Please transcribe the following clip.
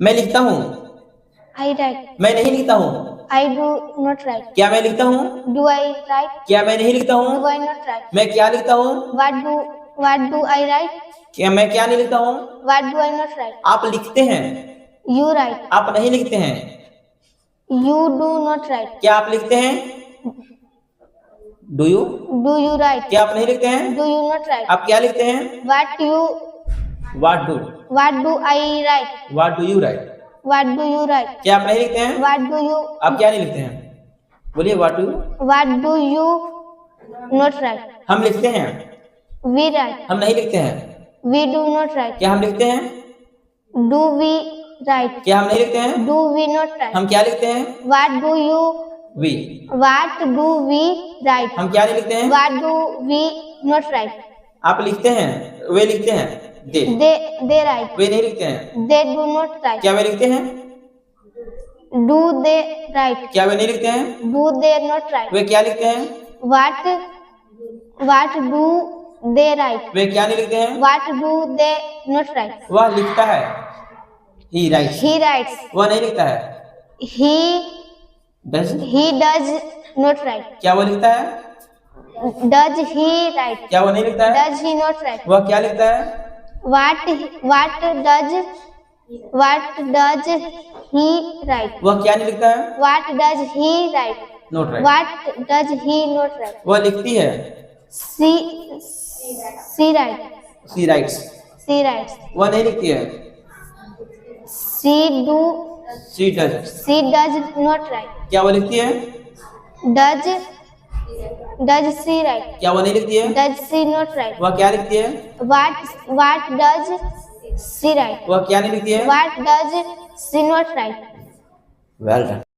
मैं लिखता हूँ। I write. मैं नहीं लिखता हूँ। I do not write. क्या मैं लिखता हूँ? Do I write? क्या मैं नहीं लिखता Do हूँ? I not write? मैं क्या लिखता हूँ? What do I write? क्या मैं क्या नहीं लिखता हूँ? What do I not write? आप लिखते हैं। You write. आप नहीं लिखते हैं। You do not write. क्या आप लिखते हैं? Do you? Do you write? क्या आप नहीं लिखते हैं? Do you not write? आप क्या लिखते हैं? What do I write? What do you write? What do you write? क्या आप नहीं लिखते हैं? What do you? आप क्या नहीं लिखते हैं? बोलिए what do you? What do you not write? हम लिखते हैं। We write. हम नहीं लिखते हैं। We do not write. क्या हम लिखते हैं? Do we write? क्या हम नहीं लिखते हैं? Do we not write? हम क्या लिखते हैं? What do you? We. What do we write? हम क्या नहीं लिखते हैं? What do we not write? आप लिखते हैं। वे लिखते हैं। They write. वे नहीं लिखते हैं। They do not write. क्या वे लिखते हैं? Do they write? क्या वे नहीं लिखते हैं? Do they not write? वे क्या लिखते हैं? What do they write? वे क्या नहीं लिखते हैं? What do they not write? वह लिखता है। He writes. He writes. वह नहीं लिखता है। He Does. does not write. क्या वो लिखता है? Does he write? क्या वो नहीं लिखता है? Does he not write? वह क्या लिखता है? What does he write? वह क्या नहीं लिखता है? What does he write? Not right. What does he not write? वह लिखती है। She writes. She writes. She writes. वह नहीं लिखती है। She does. does not write. क्या वो लिखती है? Does she write? क्या वो नहीं लिखती है? Does she not write? वह क्या लिखती है? What does she write? वह क्या नहीं लिखती है? What does she not write? Well done.